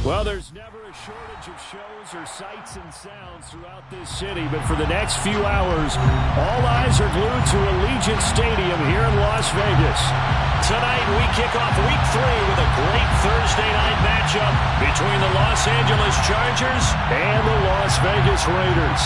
Well, there's never a shortage of shows or sights and sounds throughout this city, but for the next few hours, all eyes are glued to Allegiant Stadium here in Las Vegas. Tonight, we kick off Week 3 with a great Thursday night matchup between the Los Angeles Chargers and the Las Vegas Raiders.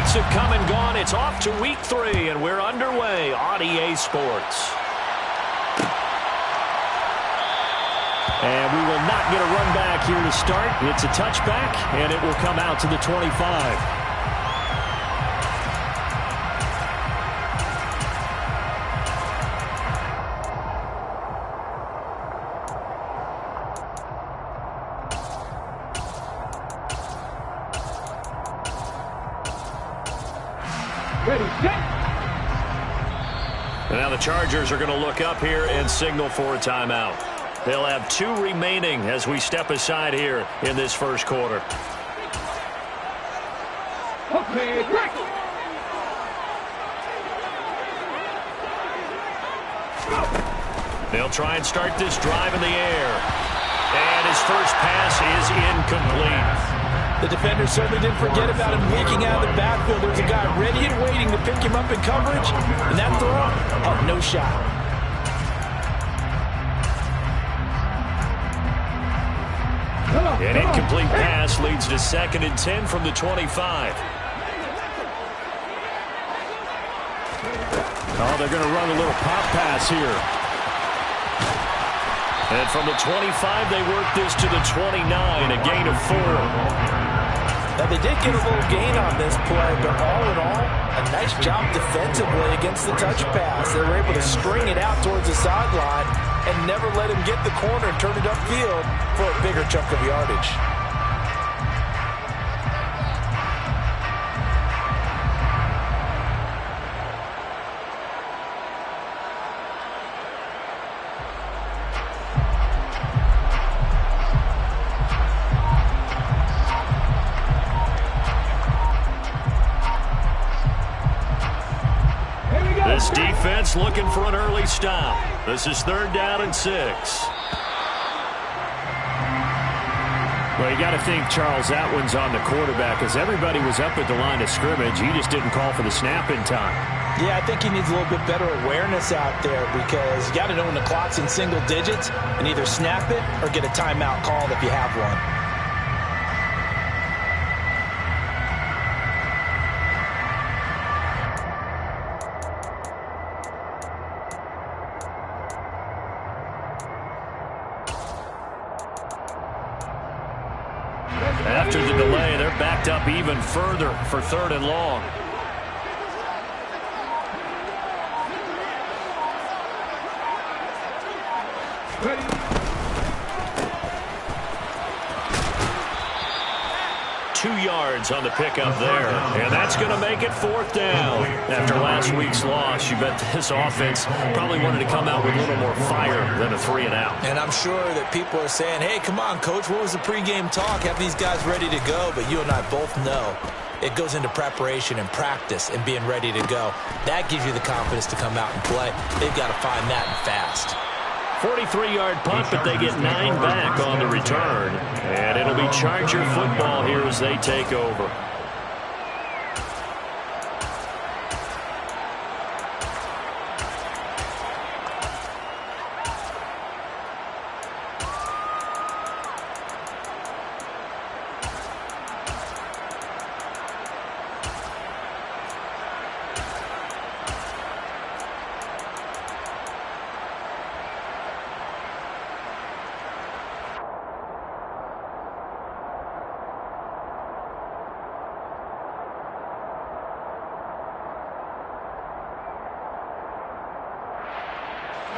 Have come and gone. It's off to Week 3, and we're underway on EA Sports. And we will not get a run back here to start. It's a touchback, and it will come out to the 25. And now the Chargers are going to look up here and signal for a timeout. They'll have 2 remaining as we step aside here in this first quarter. Okay, break. They'll try and start this drive in the air. And his first pass is incomplete. The defender certainly didn't forget about him leaking out of the backfield. There's a guy ready and waiting to pick him up in coverage. And that throw, oh, no shot. An incomplete pass leads to 2nd and 10 from the 25. Oh, they're going to run a little pop pass here. And from the 25, they work this to the 29, a gain of 4. Now, they did get a little gain on this play, but all in all, a nice job defensively against the touch pass. They were able to string it out towards the sideline and never let him get the corner and turn it upfield for a bigger chunk of yardage. This defense looking for an early stop. This is 3rd down and 6. Well, you got to think, Charles, that one's on the quarterback, as everybody was up at the line of scrimmage. He just didn't call for the snap in time. Yeah, I think he needs a little bit better awareness out there, because you got to know when the clock's in single digits and either snap it or get a timeout called if you have one. After the delay, they're backed up even further for 3rd and long. Ready. 2 yards on the pickup there. And that's going to make it 4th down. After last week's loss, you bet this offense probably wanted to come out with a little more fire than a 3-and-out. And I'm sure that people are saying, hey, come on, Coach, what was the pregame talk? Have these guys ready to go? But you and I both know it goes into preparation and practice and being ready to go. That gives you the confidence to come out and play. They've got to find that and fast. 43-yard punt, but they get 9 back on the return. And it'll be Charger football here as they take over.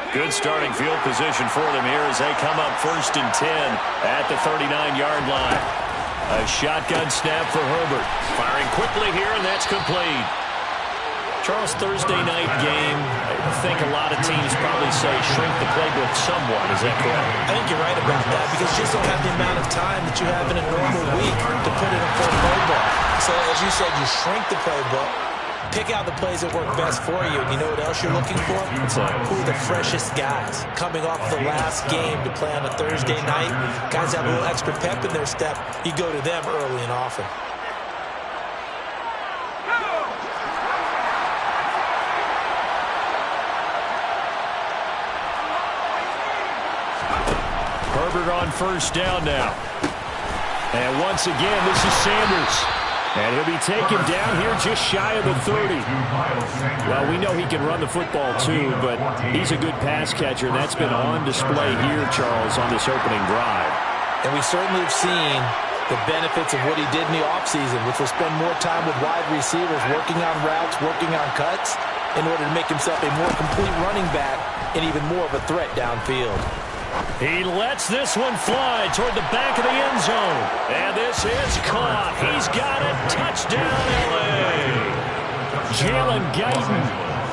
Good starting field position for them here as they come up 1st and 10 at the 39-yard line. A shotgun snap for Herbert. Firing quickly here, and that's complete. Charles, Thursday night game, I think a lot of teams probably say shrink the playbook somewhat. Is that correct? I think you're right about that because you just don't have the amount of time that you have in a normal week to put in a full playbook. So, as you said, you shrink the playbook, pick out the plays that work best for you, and you know what else you're looking for? Who are the freshest guys coming off the last game to play on a Thursday night? Guys have a little extra pep in their step. You go to them early and often. Herbert on first down now. And once again, this is Sanders. And he'll be taken down here just shy of the 30. Well, we know he can run the football too, but he's a good pass catcher, and that's been on display here, Charles, on this opening drive. And we certainly have seen the benefits of what he did in the offseason, which was spend more time with wide receivers, working on routes, working on cuts, in order to make himself a more complete running back and even more of a threat downfield. He lets this one fly toward the back of the end zone. And this is caught. He's got it. Touchdown, L.A. Jalen Guyton,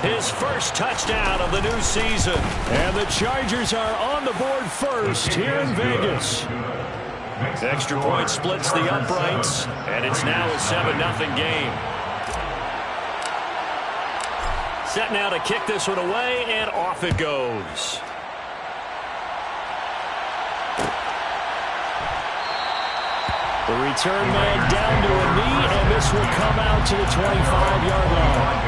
his first touchdown of the new season. And the Chargers are on the board first here in Vegas. Extra point splits the uprights, and it's now a 7-0 game. Set now to kick this one away, and off it goes. The return man down to a knee, and this will come out to the 25-yard line.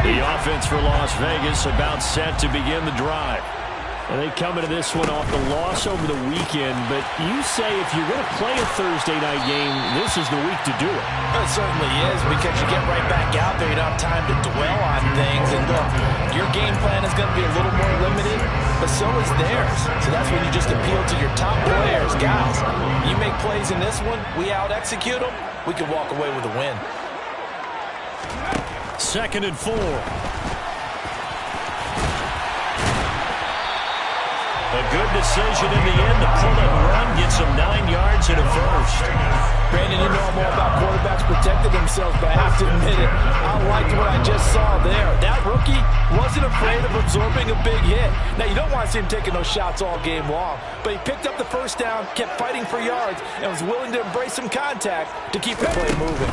The offense for Las Vegas about set to begin the drive. And they come into this one off the loss over the weekend, but you say if you're going to play a Thursday night game, this is the week to do it. It certainly is, because you get right back out there. You don't have time to dwell on things. And look, your game plan is going to be a little more limited, but so is theirs. So that's when you just appeal to your top players. Guys, you make plays in this one, we out-execute them, we can walk away with a win. 2nd and 4. A good decision in the end to pull and run, gets him 9 yards and a first. Brandon, you know more about quarterbacks protecting themselves, but I have to admit it, I liked what I just saw there. That rookie wasn't afraid of absorbing a big hit. Now, you don't want to see him taking those shots all game long, but he picked up the first down, kept fighting for yards, and was willing to embrace some contact to keep the play moving.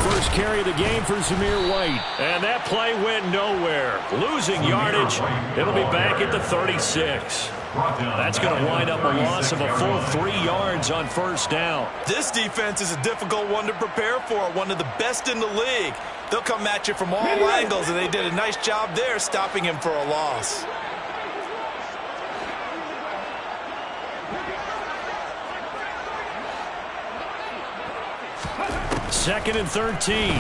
First carry of the game for Zamir White. And that play went nowhere. Losing yardage. It'll be back at the 36. That's going to wind up a loss of a full 3 yards on first down. This defense is a difficult one to prepare for, one of the best in the league. They'll come at you from all angles, and they did a nice job there stopping him for a loss. Second and 13.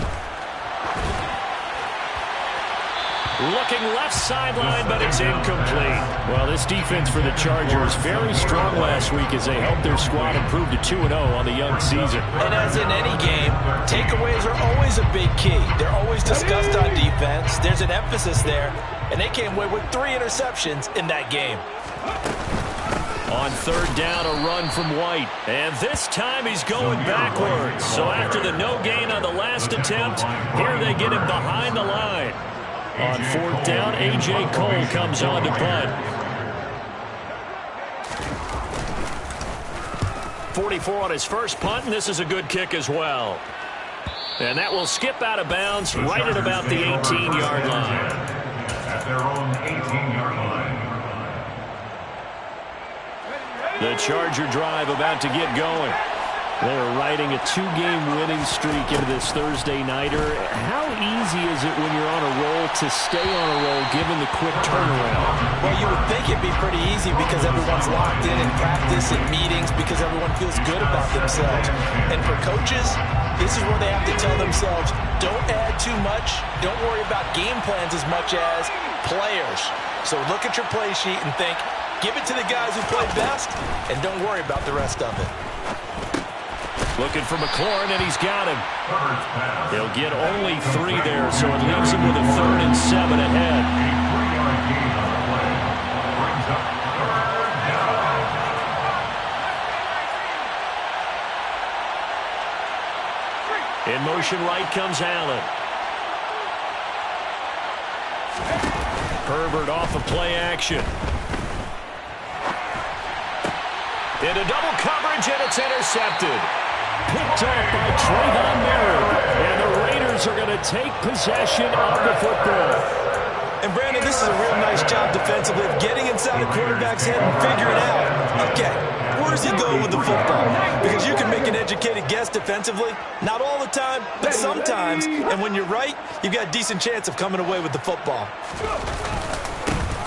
Looking left sideline, but it's incomplete. Well, this defense for the Chargers very strong last week as they helped their squad improve to 2-0 on the young season. And as in any game, takeaways are always a big key. They're always discussed on defense. There's an emphasis there, and they came away with 3 interceptions in that game. On third down, a run from White. And this time he's going backwards. So after the no gain on the last attempt, here they get him behind the line. On fourth down, A.J. Cole comes on to punt. 44 on his first punt, and this is a good kick as well. And that will skip out of bounds right at about the 18-yard line. At their own 18-yard line. The Charger drive about to get going. They're riding a 2-game winning streak into this Thursday nighter. How easy is it when you're on a roll to stay on a roll given the quick turnaround? Well, you would think it'd be pretty easy because everyone's locked in practice and meetings because everyone feels good about themselves. And for coaches, this is where they have to tell themselves, don't add too much. Don't worry about game plans as much as players. So look at your play sheet and think, give it to the guys who play best, and don't worry about the rest of it. Looking for McLaurin, and he's got him. He'll get only 3 there, so it leaves him with a 3rd and 7 ahead. In motion right comes Allen. Herbert off of play action. Into double coverage, and it's intercepted. Picked up by Trayvon Merritt. And the Raiders are going to take possession of the football. And, Brandon, this is a real nice job defensively of getting inside the quarterback's head and figuring out, okay, where's he going with the football? Because you can make an educated guess defensively. Not all the time, but sometimes. And when you're right, you've got a decent chance of coming away with the football.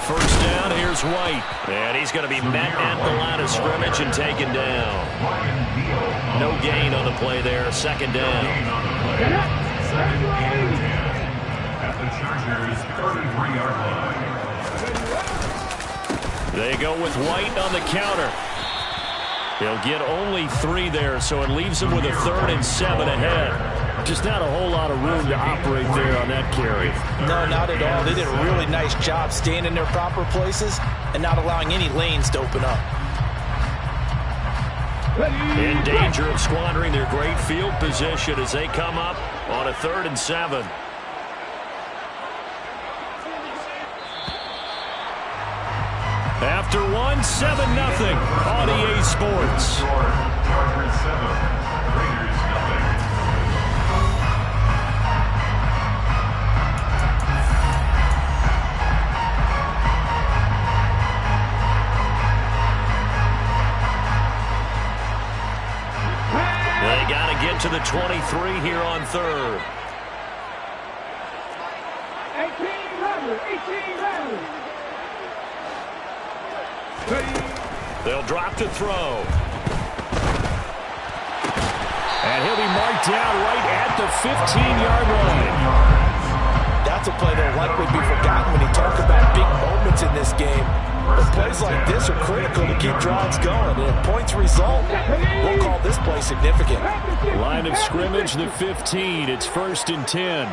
First down, here's White. And he's going to be met at the line of scrimmage and taken down. No gain on the play there. Second down. Second and 10 at the Chargers' 33-yard line. They go with White on the counter. He'll get only 3 there, so it leaves him with a 3rd and 7 ahead. Just not a whole lot of room to operate there on that carry. No, not at all. They did a really nice job staying in their proper places and not allowing any lanes to open up. In danger of squandering their great field position as they come up on a 3rd and 7. After 1, 7-0 on EA Sports. Chargers 7, Raiders 0. They got to get to the 23 here on 3rd. 18 They'll drop to throw. And he'll be marked down right at the 15-yard line. That's a play that will likely be forgotten when you talk about big moments in this game. But plays like this are critical to keep drives going. And if points result, we'll call this play significant. Line of scrimmage, the 15. It's 1st and 10.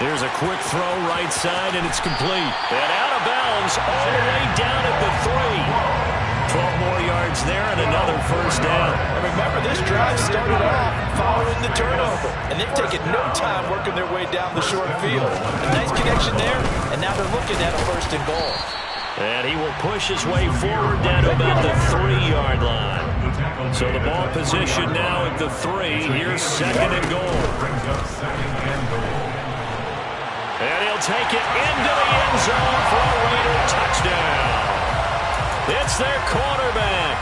There's a quick throw right side, and it's complete. And out of bounds all the way down at the 3. 12 more yards there and another first down. And remember, this drive started off following the turnover. And they've taken no time working their way down the short field. A nice connection there, and now they're looking at a 1st and goal. And he will push his way forward down to about the 3-yard line. So the ball position now at the 3. Here's 2nd and goal. Brings up 2nd and goal. And he'll take it into the end zone for a Raider touchdown. It's their quarterback.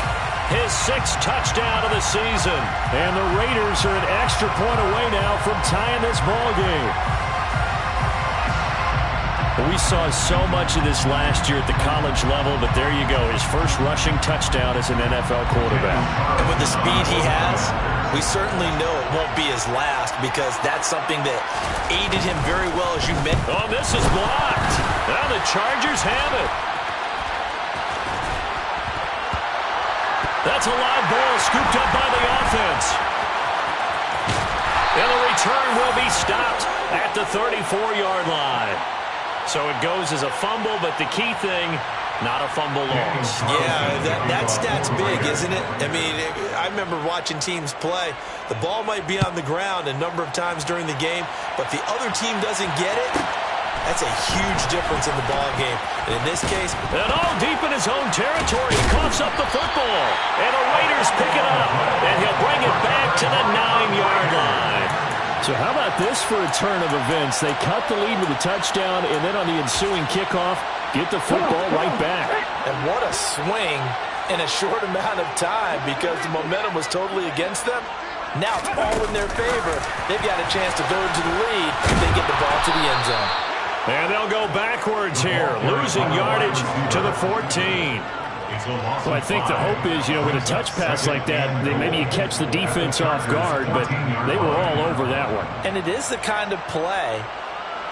His 6th touchdown of the season. And the Raiders are an extra point away now from tying this ball game. We saw so much of this last year at the college level, but there you go. His first rushing touchdown as an NFL quarterback. And with the speed he has, we certainly know it won't be his last because that's something that aided him very well, as you mentioned. Oh, this is blocked. Now the Chargers have it. That's a live ball scooped up by the offense. And the return will be stopped at the 34-yard line. So it goes as a fumble, but the key thing, not a fumble loss. Yeah, that stat's big, isn't it? I mean, I remember watching teams play. The ball might be on the ground a number of times during the game, but if the other team doesn't get it, that's a huge difference in the ball game. And in this case, and all deep in his own territory, he coughs up the football. And the Raiders pick it up, and he'll bring it back to the 9-yard line. So how about this for a turn of events? They cut the lead with a touchdown, and then on the ensuing kickoff, get the football right back. And what a swing in a short amount of time because the momentum was totally against them. Now it's all in their favor. They've got a chance to go into the lead if they get the ball to the end zone. And they'll go backwards here, losing yardage to the 14. Well, I think the hope is, with a touch pass like that, maybe you catch the defense off guard, but they were all over that one. And it is the kind of play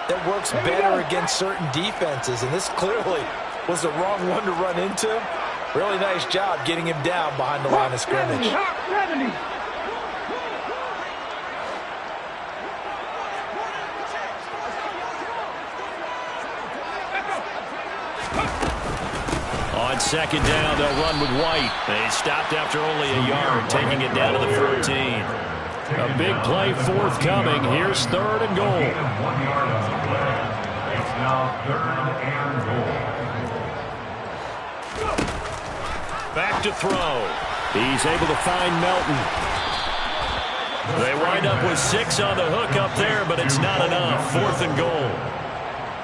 that works better against certain defenses, and this clearly was the wrong one to run into. Really nice job getting him down behind the line of scrimmage. second down. They'll run with White. They stopped after only a yard, taking it down to the 14. A big play forthcoming. Here's third and goal. 1 yard on the play. It's now third and goal. Back to throw. He's able to find Melton. They wind up with 6 on the hook up there, but it's not enough. Fourth and goal.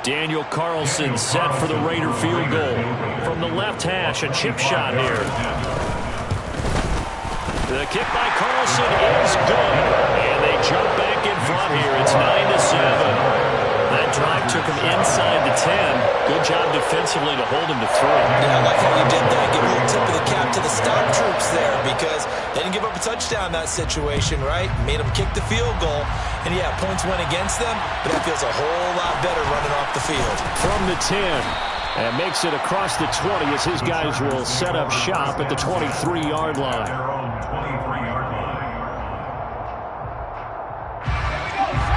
Daniel Carlson set for the Raider field goal. From the left hash, a chip shot here. The kick by Carlson is good. And they jump back in front here. It's 9-7. That drive took him inside the 10. Good job defensively to hold him to 3. Yeah, I like how you did that. Give a little tip of the cap to the stop troops there because they didn't give up a touchdown in that situation, right? Made them kick the field goal. And, yeah, points went against them, but that feels a whole lot better running off the field. From the 10. And makes it across the 20 as his guys will set up shop at the 23-yard line. Their own 23-yard line.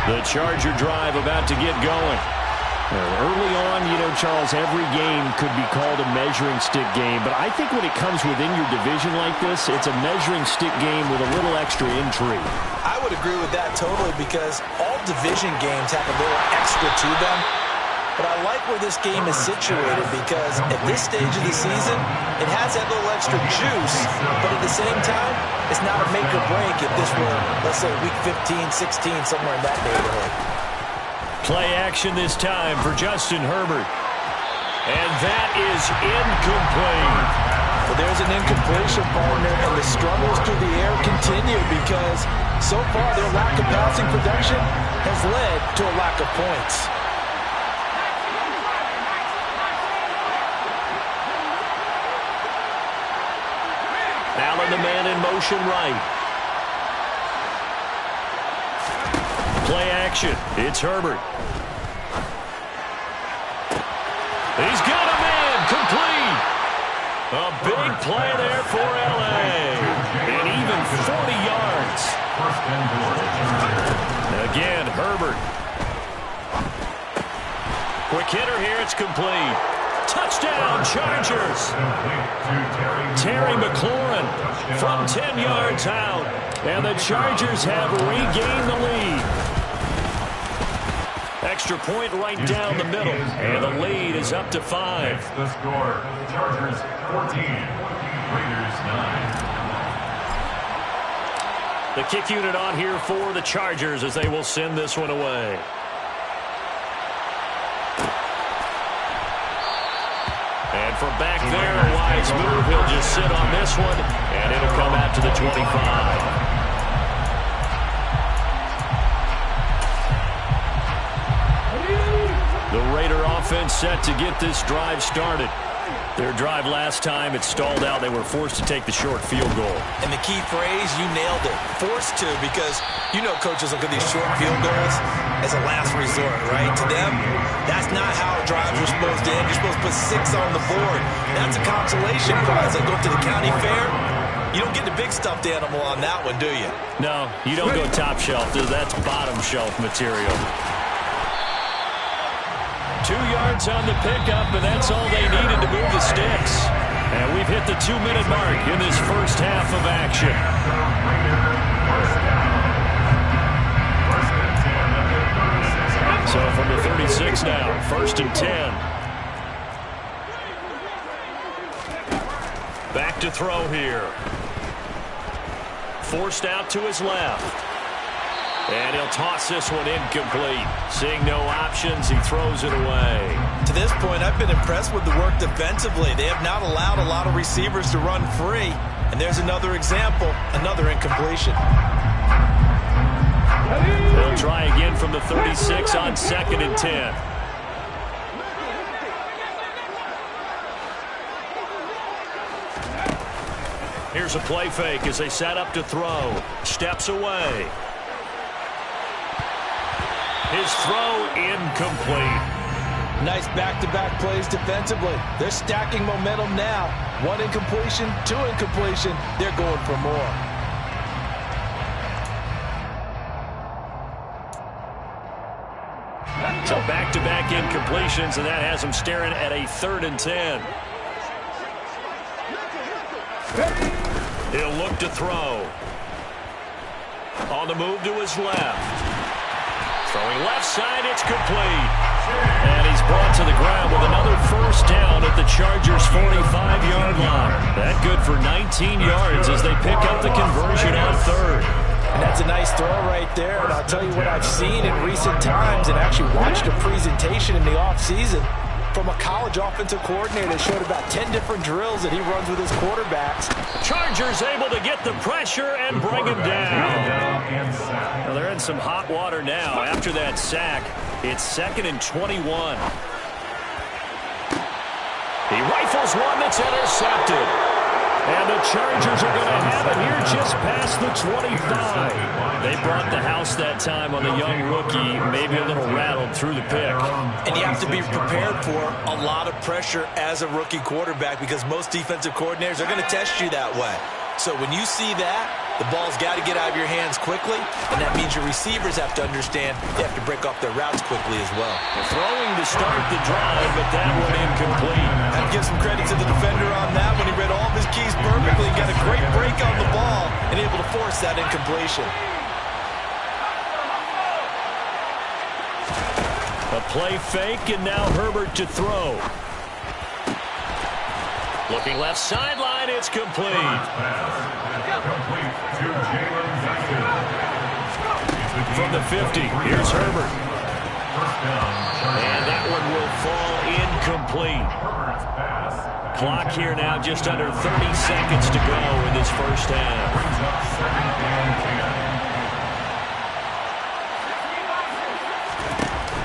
The Charger drive about to get going. Early on, you know, Charles, every game could be called a measuring stick game. But I think when it comes within your division like this, it's a measuring stick game with a little extra intrigue. I would agree with that totally because all division games have a little extra to them. But I like where this game is situated because at this stage of the season, it has that little extra juice, but at the same time, it's not a make or break if this were, let's say, week 15, 16, somewhere in that neighborhood. Play action this time for Justin Herbert. And that is incomplete. Well, there's an incompletion, partner, and the struggles through the air continue because so far their lack of passing production has led to a lack of points. Allen, the man in motion right. Play action. It's Herbert. He's got a man. Complete. A big play there for L.A. And even 40 yards. First and goal. Again, Herbert. Quick hitter here. It's complete. Touchdown, Chargers. Terry McLaurin from 10 yards out. And the Chargers have regained the lead. Extra point right down the middle. And the lead is up to 5. The score, Chargers 14, Raiders 9. The kick unit on here for the Chargers as they will send this one away. And from back there, a wise move. He'll just sit on this one, and it'll come out to the 25. The Raider offense set to get this drive started. Their drive last time, it stalled out. They were forced to take the short field goal. And the key phrase, you nailed it. Forced to, because you know coaches look at these short field goals as a last resort, right? To them, that's not how drives are supposed to end. You're supposed to put 6 on the board. That's a consolation prize. Like going to the county fair, you don't get the big stuffed animal on that one, do you? No, you don't go top shelf. That's bottom shelf material. 2 yards on the pickup, and that's all they needed to move the sticks. And we've hit the 2-minute mark in this first half of action. So from the 36 now, 1st and 10. Back to throw here. Forced out to his left. And he'll toss this one incomplete. Seeing no options, he throws it away. To this point, I've been impressed with the work defensively. They have not allowed a lot of receivers to run free. And there's another example, another incompletion. They'll try again from the 36 on 2nd and 10. Here's a play fake as they set up to throw. Steps away. His throw incomplete. Nice back-to-back plays defensively. They're stacking momentum now. 1 incompletion, 2 incompletion. They're going for more. So back-to-back incompletions, and that has them staring at a 3rd and 10. He'll look to throw. On the move to his left. Throwing left side, it's complete. And he's brought to the ground with another first down at the Chargers' 45-yard line. That good for 19 yards as they pick up the conversion on third. And that's a nice throw right there. And I'll tell you what I've seen in recent times and actually watched a presentation in the offseason from a college offensive coordinator that showed about 10 different drills that he runs with his quarterbacks. Chargers able to get the pressure and bring him down. Well, they're in some hot water now after that sack. It's 2nd and 21. He rifles one that's intercepted. And the Chargers are going to have it here just past the 25. They brought the house that time on the young rookie, maybe a little rattled through the pick. And you have to be prepared for a lot of pressure as a rookie quarterback because most defensive coordinators are going to test you that way. So when you see that, the ball's got to get out of your hands quickly, and that means your receivers have to understand they have to break off their routes quickly as well. Throwing to start the drive, but that one incomplete. I'd give some credit to the defender on that when he read all of his keys perfectly, got a great break on the ball, and able to force that incompletion. A play fake, and now Herbert to throw. Looking left sideline, it's complete. From the 50, here's Herbert. And that one will fall incomplete. Clock here now just under 30 seconds to go in this first half.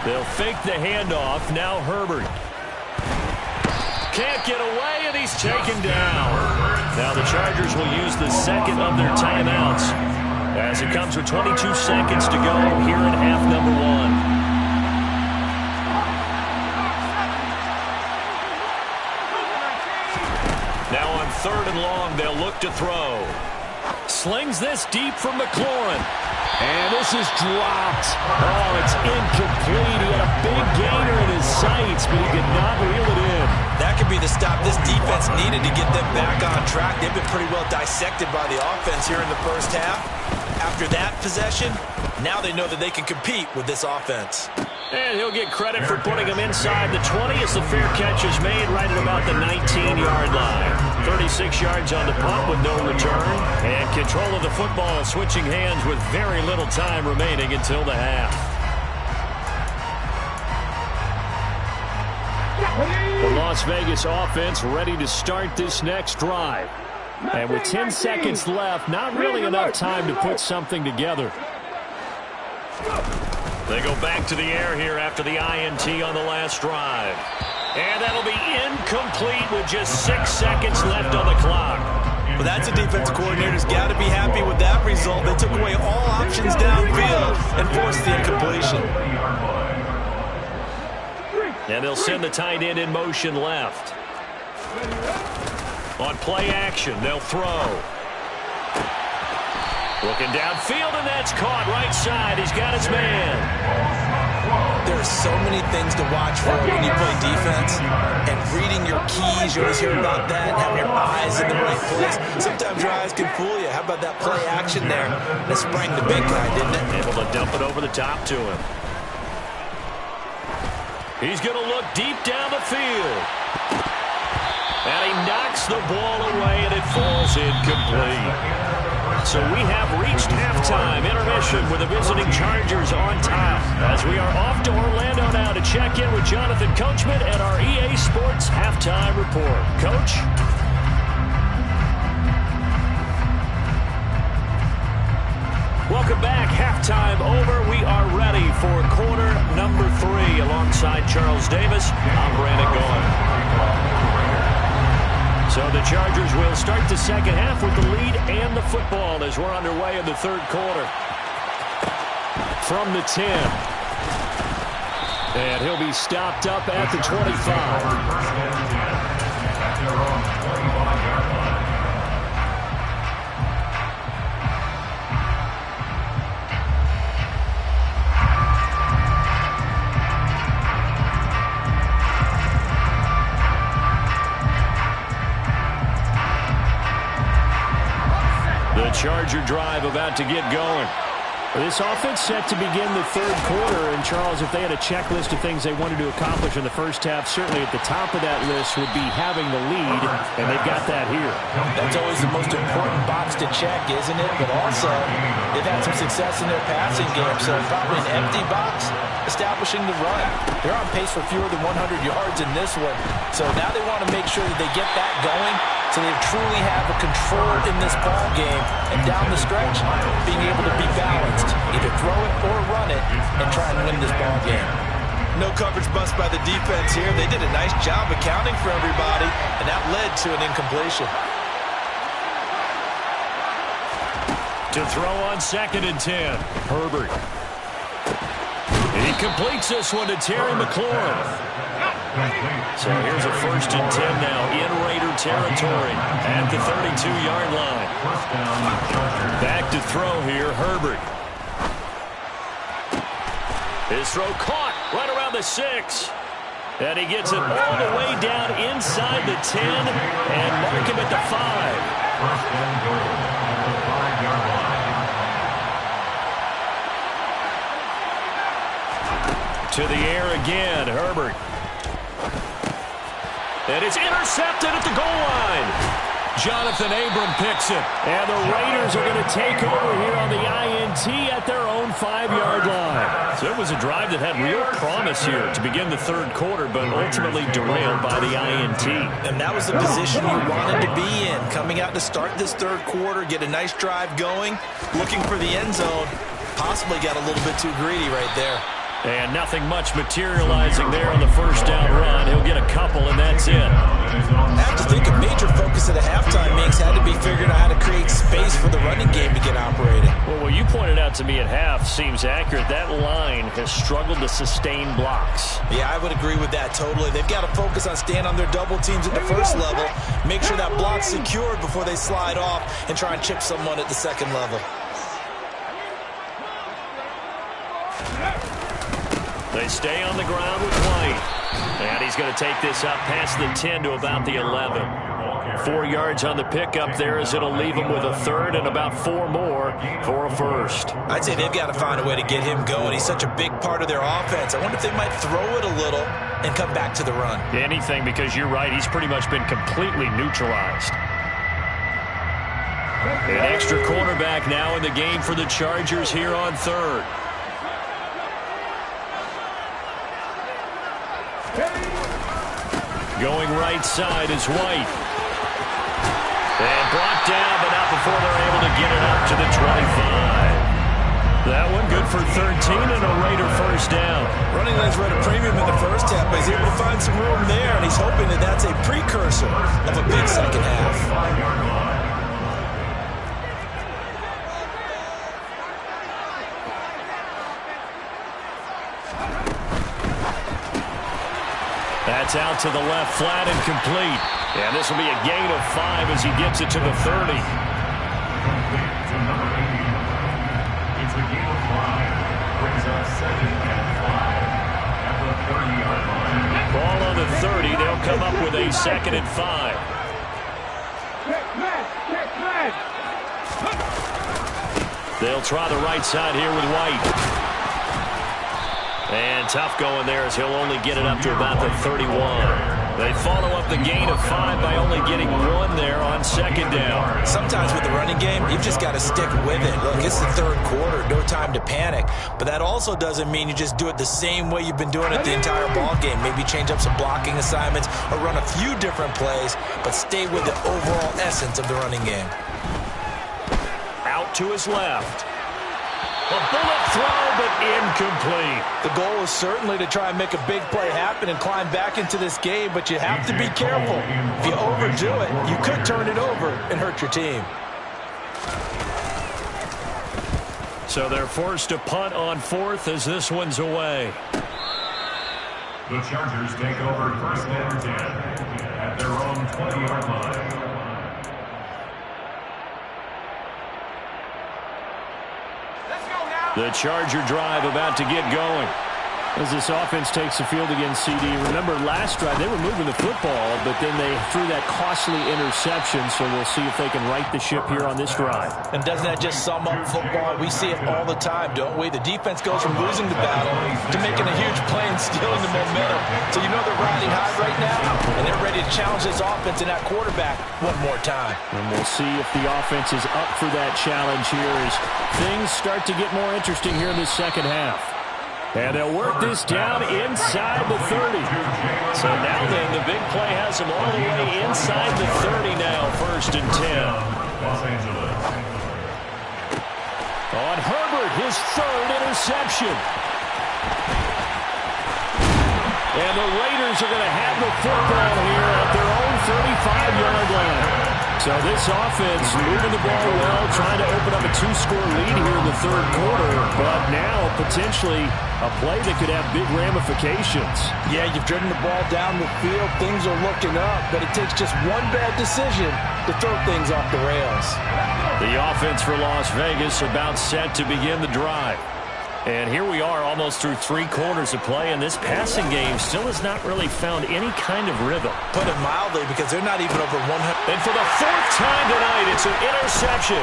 They'll fake the handoff. Now Herbert. Can't get away, and he's taken down. Now the Chargers will use the second of their timeouts as it comes with 22 seconds to go here in half number 1. Now on 3rd and long, they'll look to throw. Slings this deep from McLaurin. And this is dropped. Oh, it's incomplete. He had a big gainer in his sights, but he did not reel it in. That could be the stop this defense needed to get them back on track. They've been pretty well dissected by the offense here in the first half. After that possession, now they know that they can compete with this offense. And he'll get credit for putting him inside the 20 as the fair catch is made right at about the 19-yard line. 36 yards on the punt with no return. And control of the football switching hands with very little time remaining until the half. The Las Vegas offense ready to start this next drive. And with 10 seconds left, not really enough time to put something together. They go back to the air here after the INT on the last drive. And that'll be incomplete with just 6 seconds left on the clock. Well, that's a defensive coordinator's got to be happy with that result. They took away all options downfield and forced the incompletion. And they'll send the tight end in motion left. On play action, they'll throw. Looking downfield, and that's caught right side. He's got his man. There are so many things to watch for when you play defense. And reading your keys, you always hear about that, and having your eyes in the right place. Sometimes your eyes can fool you. How about that play action there? That sprang the big guy, didn't it? Able to dump it over the top to him. He's going to look deep down the field. And he knocks the ball away, and it falls incomplete. So we have reached halftime. Intermission with the visiting Chargers on top. As we are off to Orlando now to check in with Jonathan Coachman and our EA Sports Halftime Report. Coach? Welcome back. Halftime over. We are ready for quarter number 3 alongside Charles Davis. I'm Brandon Gaughan. So the Chargers will start the second half with the lead and the football as we're underway in the third quarter. From the 10. And he'll be stopped up at the 25. Charger drive about to get going. This offense set to begin the third quarter. And, Charles, if they had a checklist of things they wanted to accomplish in the first half, certainly at the top of that list would be having the lead, and they've got that here. That's always the most important box to check, isn't it? But also, they've had some success in their passing game, so probably an empty box, establishing the run. They're on pace for fewer than 100 yards in this one, so now they want to make sure that they get that going so they truly have a control in this ball game, and down the stretch, being able to be balanced. Either throw it or run it and try and win this ball game. No coverage bust by the defense here. They did a nice job accounting for everybody, and that led to an incompletion. To throw on 2nd and 10, Herbert. He completes this one to Terry McLaurin. So here's a 1st and 10 now in Raider territory at the 32-yard line. Back to throw here, Herbert. His throw caught right around the 6. And he gets it all the way down inside the 10 and mark him at the 5. 1st and goal at the 5-yard line. To the air again, Herbert. And it's intercepted at the goal line. Jonathan Abram picks it. And the Raiders are going to take over here on the INT at their own 5-yard line. So it was a drive that had real promise here to begin the third quarter, but ultimately derailed by the INT. And that was the position you wanted to be in. Coming out to start this third quarter, get a nice drive going, looking for the end zone. Possibly got a little bit too greedy right there. And nothing much materializing there on the first down run. He'll get a couple, and that's it. I have to think a major focus of the halftime mix had to be figuring out how to create space for the running game to get operated. Well, what you pointed out to me at half seems accurate. That line has struggled to sustain blocks. Yeah, I would agree with that totally. They've got to focus on staying on their double teams at the first level, make sure that block's secured before they slide off and try and chip someone at the second level. They stay on the ground with White. And he's going to take this up past the 10 to about the 11. 4 yards on the pickup there as it'll leave him with a third and about 4 more for a first. I'd say they've got to find a way to get him going. He's such a big part of their offense. I wonder if they might throw it a little and come back to the run. Anything, because you're right. He's pretty much been completely neutralized. An extra cornerback now in the game for the Chargers here on third. Going right side is White. And brought down, but not before they're able to get it up to the 25. That one good for 13 and a Raider first down. Running lanes were at a premium in the first half, but he's able to find some room there, and he's hoping that that's a precursor of a big second half. 5-yard line. That's out to the left, flat and complete. And this will be a gain of 5 as he gets it to the 30. Complete to number 80. It's a gain of 5. Brings up 2nd and 5 at the 30-yard line. Ball on the 30. They'll come up with a 2nd and 5. They'll try the right side here with White. And tough going there as he'll only get it up to about the 31. They follow up the gain of 5 by only getting 1 there on 2nd down. Sometimes with the running game, you've just got to stick with it. Look, it's the third quarter, no time to panic. But that also doesn't mean you just do it the same way you've been doing it the entire ball game. Maybe change up some blocking assignments or run a few different plays, but stay with the overall essence of the running game. Out to his left. A bullet throw, but incomplete. The goal is certainly to try and make a big play happen and climb back into this game, but you have to be careful. If you overdo it, you could turn it over and hurt your team. So they're forced to punt on 4th as this one's away. The Chargers take over 1st and 10 at their own 20-yard line. The Charger drive about to get going. As this offense takes the field against CD, remember last drive they were moving the football, but then they threw that costly interception, so we'll see if they can right the ship here on this drive. And doesn't that just sum up football? We see it all the time, don't we? The defense goes from losing the battle to making a huge play and stealing the momentum. So you know they're riding high right now, and they're ready to challenge this offense and that quarterback one more time. And we'll see if the offense is up for that challenge here as things start to get more interesting here in the second half. And they'll work this down inside the 30. So now then, the big play has them all the way inside the 30 now, 1st and 10. Los Angeles. On Herbert, his 3rd interception. And the Raiders are going to have the football here at their own 35-yard line. So this offense moving the ball well, trying to open up a 2-score lead here in the 3rd quarter, but now potentially a play that could have big ramifications. Yeah, you've driven the ball down the field. Things are looking up, but it takes just one bad decision to throw things off the rails. The offense for Las Vegas about set to begin the drive. And here we are almost through 3 quarters of play, and this passing game still has not really found any kind of rhythm. Put it mildly, because they're not even over 100. And for the 4th time tonight, it's an interception.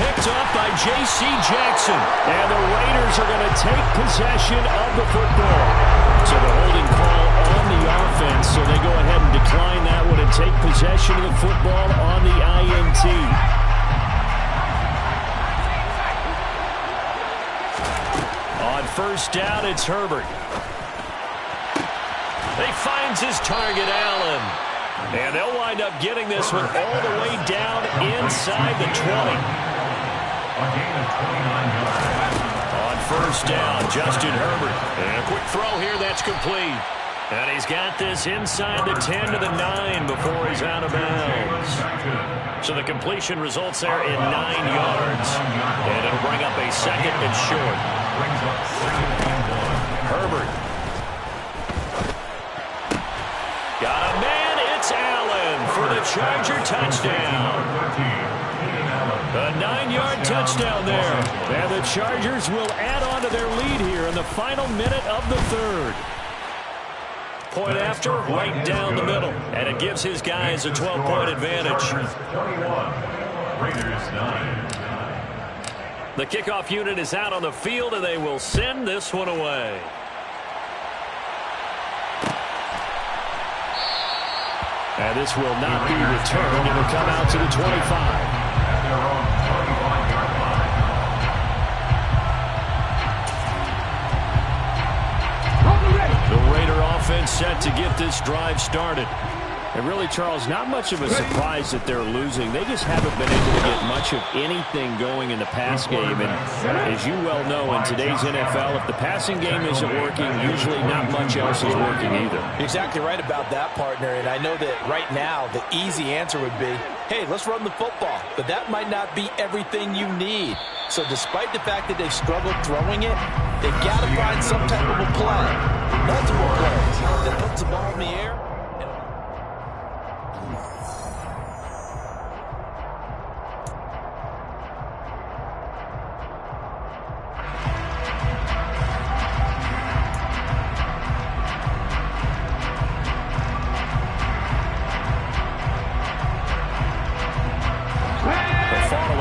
Picked up by J.C. Jackson. And the Raiders are going to take possession of the football. So the holding call on the offense, so they go ahead and decline that one and take possession of the football on the INT. On 1st down, it's Herbert. He finds his target, Allen. And they'll wind up getting this one all the way down inside the 20. A gain of 29 yards. On 1st down, Justin Herbert. And a quick throw here that's complete. And he's got this inside the 10 to the 9 before he's out of bounds. So the completion results there in 9 yards. And it'll bring up a 2nd and short. Herbert. Got a man, it's Allen for the Charger touchdown. A 9-yard touchdown there. And the Chargers will add on to their lead here in the final minute of the 3rd. Point after, right down the middle. And it gives his guys a 12-point advantage. 21, Raiders 9. The kickoff unit is out on the field, and they will send this one away. And this will not be returned. It will come out to the 25. At their own 25-yard line. The Raider offense set to get this drive started. And really, Charles, not much of a surprise that they're losing. They just haven't been able to get much of anything going in the pass game. And as you well know, in today's NFL, if the passing game isn't working, usually not much else is working either. You're exactly right about that, partner. And I know that right now the easy answer would be, hey, let's run the football. But that might not be everything you need. So despite the fact that they've struggled throwing it, they've got to find some type of a play. Multiple plays that puts the ball in the air.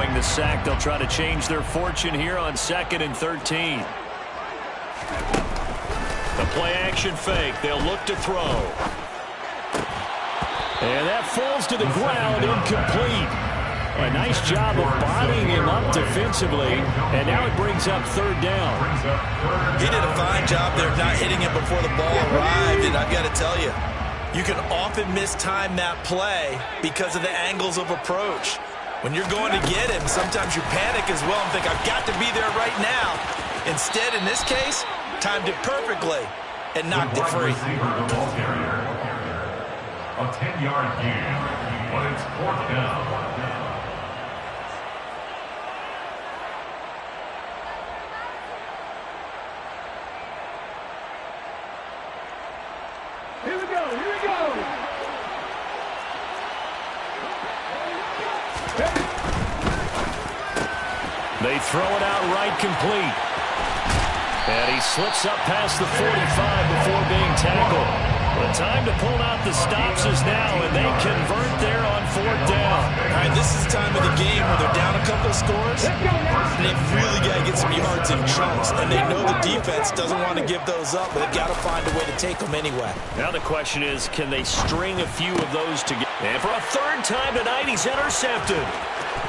The sack, they'll try to change their fortune here on 2nd and 13. The play action fake. They'll look to throw. And that falls to the ground, incomplete. A nice job of bodying him up defensively, and now it brings up 3rd down. He did a fine job there not hitting it before the ball arrived, and I've got to tell you, you can often mistime that play because of the angles of approach. When you're going to get him, sometimes you panic as well and think, I've got to be there right now. Instead, in this case, timed it perfectly and knocked it free. A 10-yard gain, but it's 4th down. Here we go, here we go. They throw it out right complete. And he slips up past the 45 before being tackled. The time to pull out the stops is now, and they convert there on 4th down. All right, this is the time of the game where they're down a couple of scores, and they've really got to get some yards in chunks, and they know the defense doesn't want to give those up, but they've got to find a way to take them anyway. Now the question is, can they string a few of those together? And for a 3rd time tonight, he's intercepted.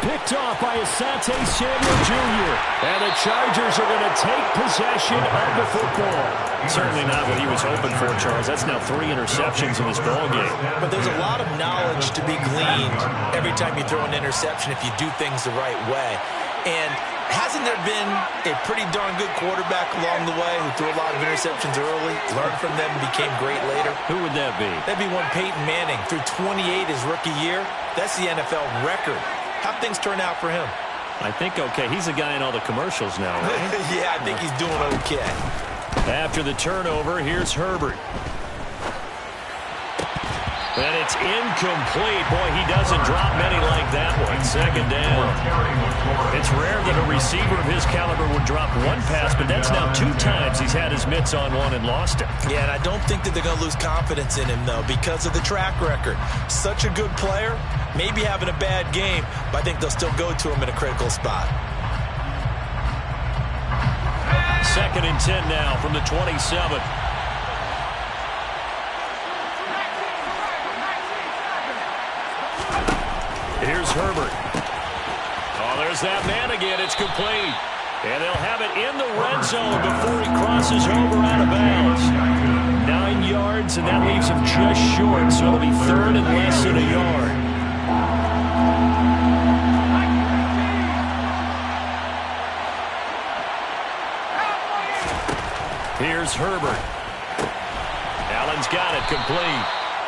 Picked off by Asante Samuel Jr. And the Chargers are going to take possession of the football. Certainly not what he was hoping for, Charles. That's now 3 interceptions in this ballgame. But there's a lot of knowledge to be gleaned every time you throw an interception if you do things the right way. And hasn't there been a pretty darn good quarterback along the way who threw a lot of interceptions early, learned from them, and became great later? Who would that be? That'd be one Peyton Manning. Threw 28 his rookie year. That's the NFL record. How'd things turn out for him? I think okay. He's a guy in all the commercials now, right? Yeah, I think he's doing okay. After the turnover, here's Herbert. And it's incomplete. Boy, he doesn't drop many like that one. 2nd down. It's rare that a receiver of his caliber would drop one pass, but that's now 2 times he's had his mitts on one and lost it. Yeah, and I don't think that they're going to lose confidence in him, though, because of the track record. Such a good player, maybe having a bad game, but I think they'll still go to him in a critical spot. 2nd and 10 now from the 27. Here's Herbert. Oh, there's that man again. It's complete. And they'll have it in the red zone before he crosses over out of bounds. 9 yards, and that leaves him just short, so it'll be 3rd and less than a yard. Here's Herbert. Allen's got it complete.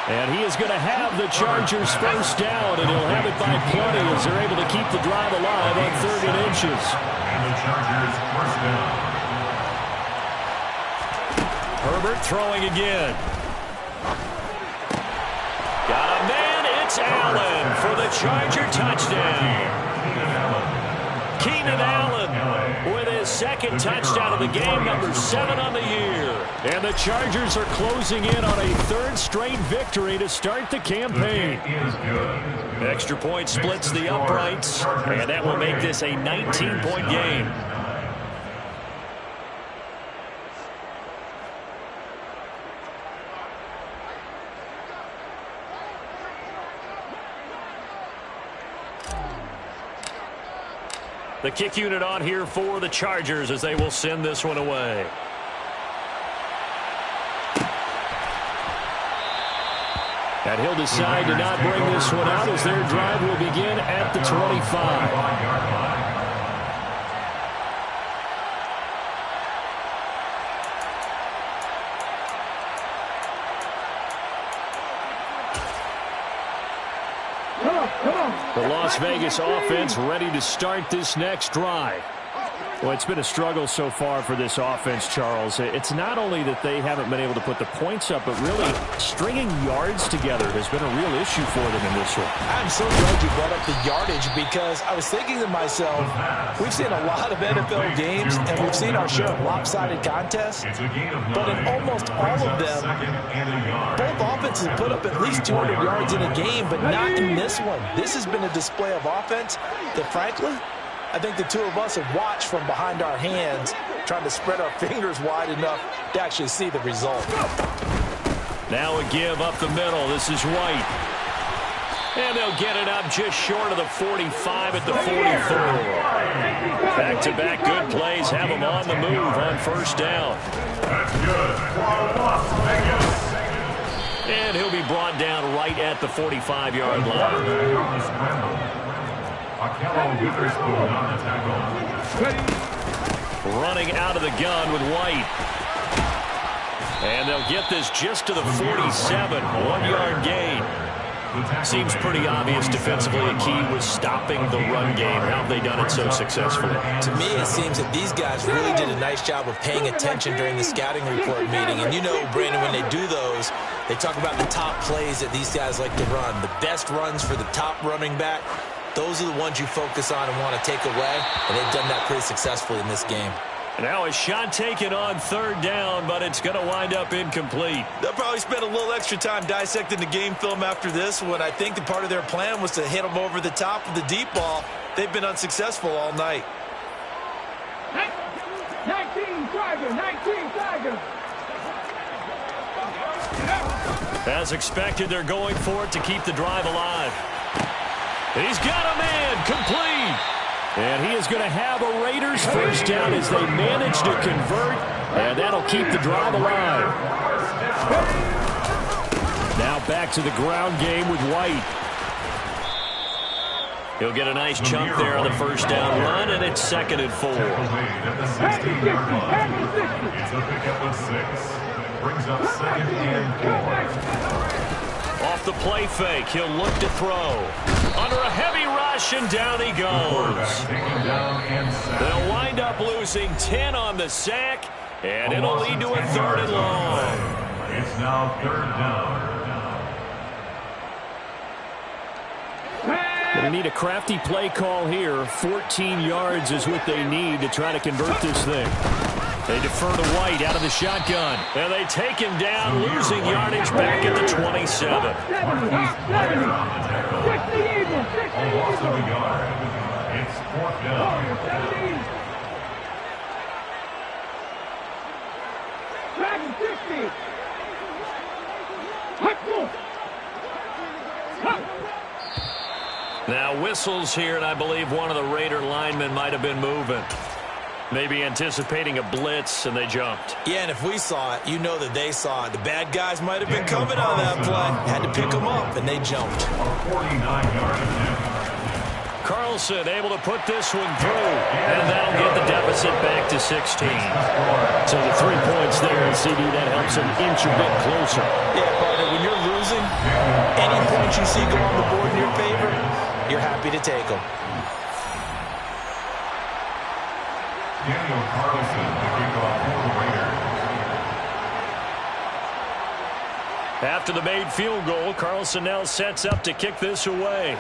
And he is going to have the Chargers 1st down, and he'll have it by plenty as they're able to keep the drive alive on 3rd and inches. And the Chargers 1st down. Herbert throwing again. Got a man. It's Allen for the Charger touchdown. Keenan Allen with his 2nd touchdown of the game, number 7 on the year. And the Chargers are closing in on a 3rd straight victory to start the campaign. Extra point splits the uprights, and that will make this a 19-point game. The kick unit on here for the Chargers as they will send this one away. And he'll decide to not bring this one out as their drive will begin at the 25. The Las Vegas offense ready to start this next drive. Well, it's been a struggle so far for this offense, Charles. It's not only that they haven't been able to put the points up, but really stringing yards together has been a real issue for them in this one. I'm so glad you brought up the yardage because I was thinking to myself, we've seen a lot of NFL games and we've seen our share of lopsided contests, but in almost all of them, both offenses put up at least 200 yards in a game, but not in this one. This has been a display of offense that, frankly, I think the two of us have watched from behind our hands, trying to spread our fingers wide enough to actually see the result. Now a give up the middle. This is White. And they'll get it up just short of the 45 at the 44. Back-to-back good plays have them on the move on 1st down. That's good for Las Vegas. And he'll be brought down right at the 45-yard line. Akello Witherspoon on the tackle. Running out of the gun with White. And they'll get this just to the 47. 1-yard gain. Seems pretty obvious defensively. A key was stopping the run game. How have they done it so successfully? To me, it seems that these guys really did a nice job of paying attention during the scouting report meeting. And you know, Brandon, when they do those, they talk about the top plays that these guys like to run. The best runs for the top running back. Those are the ones you focus on and want to take away, and they've done that pretty successfully in this game. Now a shot taken on third down, but it's going to wind up incomplete. They'll probably spend a little extra time dissecting the game film after this one. I think the part of their plan was to hit them over the top of the deep ball. They've been unsuccessful all night. 19 Tiger. As expected, they're going for it to keep the drive alive. He's got a man, complete. And he is going to have a Raiders first down as they manage to convert, and that'll keep the drive alive. Now back to the ground game with White. He'll get a nice chunk there on the first down run, and it's 2nd and 4. It's a pickup of 6. Brings up 2nd and 4. Off the play fake, he'll look to throw. Under a heavy rush, and down he goes. They'll wind up losing 10 on the sack, and it'll lead to a 3rd and long. It's now 3rd down. Going to need a crafty play call here. 14 yards is what they need to try to convert this thing. They defer to White out of the shotgun. And they take him down, losing yardage back at the 27. A loss of a yard. It's 4th down. Now whistles here, and I believe one of the Raider linemen might have been moving. Maybe anticipating a blitz, and they jumped. Yeah, and if we saw it, you know that they saw it. The bad guys might have been coming on that play. Had to pick them up, and they jumped. 49-yard attempt. Carlson able to put this one through, and that'll get the deficit back to 16. So the 3 points there, and CD, that helps them inch a bit closer. Yeah, partner, when you're losing, any points you see go on the board in your favor, you're happy to take them. Daniel Carlson, the kickoff for the Raiders. After the made field goal, Carlson now sets up to kick this away.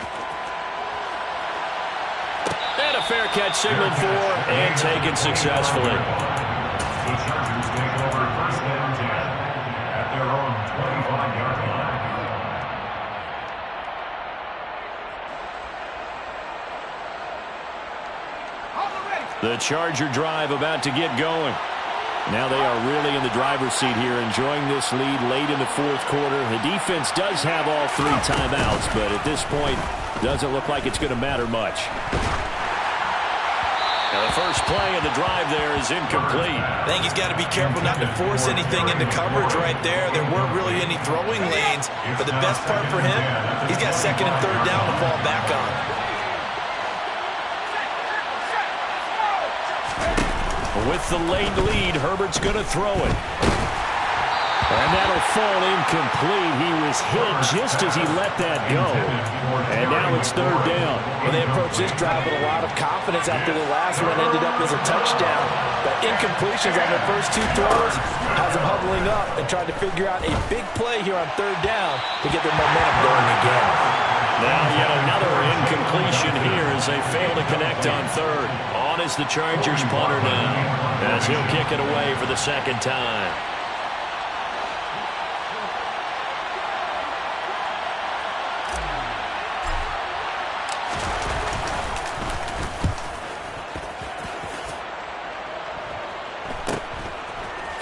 And a fair catch signaled for and taken successfully. The Chargers take over 1st and 10 at their own 25-yard line. The Charger drive about to get going. Now they are really in the driver's seat here, enjoying this lead late in the 4th quarter. The defense does have all 3 timeouts, but at this point, doesn't look like it's going to matter much. Now the first play of the drive there is incomplete. I think he's got to be careful not to force anything into coverage right there. There weren't really any throwing lanes, but the best part for him, he's got 2nd and 3rd down to fall back on. With the late lead, Herbert's going to throw it. And that'll fall incomplete. He was hit just as he let that go. And now it's 3rd down. Well, they approached this drive with a lot of confidence after the last one ended up as a touchdown. But incompletions on their first 2 throws has them huddling up and trying to figure out a big play here on 3rd down to get their momentum going again. Now yet another incompletion here as they fail to connect on 3rd. On is the Chargers punter now as he'll kick it away for the 2nd time.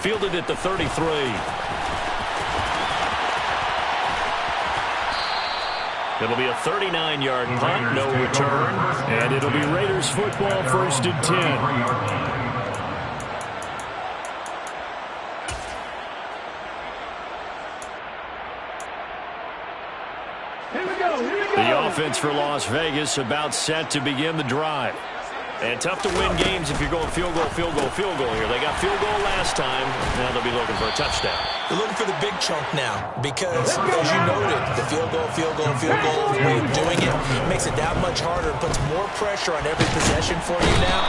Fielded at the 33. It'll be a 39-yard punt, no return, and it'll be Raiders football 1st and 10. The offense for Las Vegas about set to begin the drive. And tough to win games if you're going field goal here. They got field goal last time. Now they'll be looking for a touchdown. They're looking for the big chunk now because, as you noted, the field goal way of doing it makes it that much harder. It puts more pressure on every possession for you now.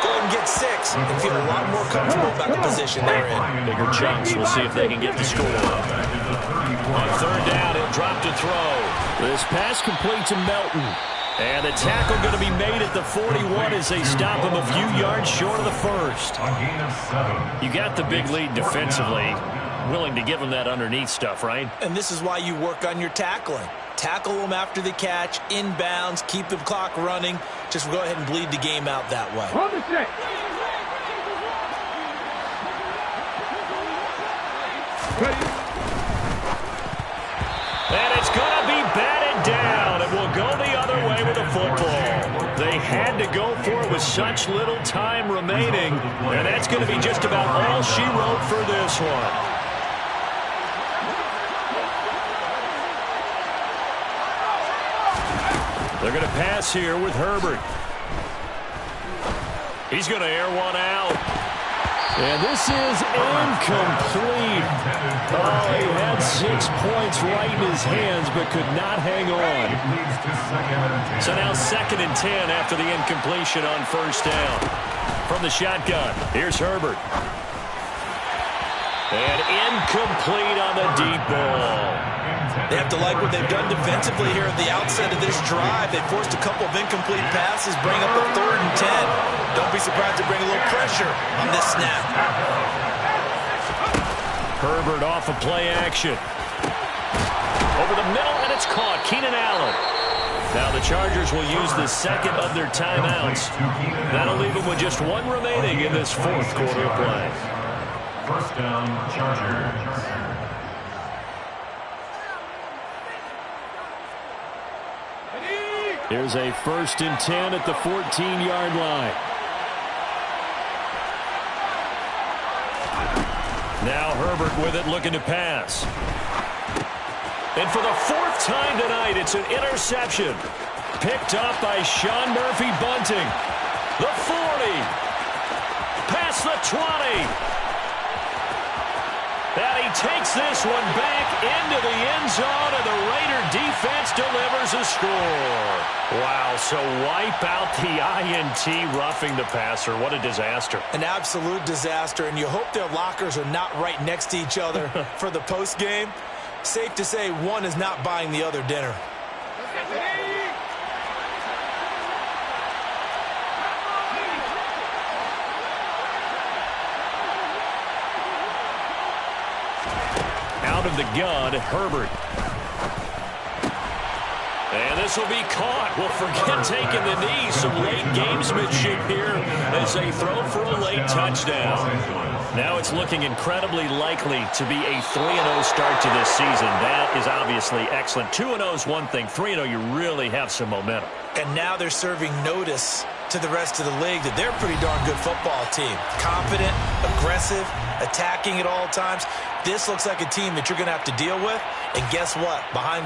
Go ahead and get 6 and feel a lot more comfortable about the position they're in. Bigger chunks. We'll see if they can get the score. On 3rd down, he'll drop to throw. This pass complete to Melton. And the tackle going to be made at the 41 as they stop him a few yards short of the first. A gain of 7. You got the big lead defensively. Willing to give him that underneath stuff, right? And this is why you work on your tackling. Tackle them after the catch, inbounds, keep the clock running. Just go ahead and bleed the game out that way. Hold the set. And it's going to be batted down. It will go the other way with the football. They had to go for it with such little time remaining. And that's going to be just about all she wrote for this one. They're going to pass here with Herbert. He's going to air one out. And this is incomplete. Oh, he had 6 points right in his hands, but could not hang on. So now 2nd and 10 after the incompletion on first down. From the shotgun, here's Herbert. And incomplete on the deep ball. They have to like what they've done defensively here at the outset of this drive. They forced a couple of incomplete passes, bring up a 3rd and 10. Don't be surprised to bring a little pressure on this snap. Herbert off of play action. Over the middle, and it's caught. Keenan Allen. Now the Chargers will use the 2nd of their timeouts. That'll leave them with just 1 remaining in this 4th quarter of play. First down, Chargers. Here's a 1st and 10 at the 14-yard line. Now Herbert with it, looking to pass. And for the 4th time tonight, it's an interception. Picked up by Sean Murphy-Bunting. The 40. Past the 20. And he takes this one back into the end zone, and the Raider defense delivers a score. Wow, so wipe out the INT, roughing the passer. What a disaster. An absolute disaster, and you hope their lockers are not right next to each other for the postgame. Safe to say one is not buying the other dinner. Out of the gun, Herbert. And this will be caught. Well, forget taking the knee. Some late gamesmanship here as they throw for a late touchdown. Now it's looking incredibly likely to be a 3-0 start to this season. That is obviously excellent. 2-0 is one thing. 3-0, you really have some momentum. And now they're serving notice to the rest of the league that they're a pretty darn good football team. Confident, aggressive, attacking at all times. This looks like a team that you're going to have to deal with. And guess what? Behind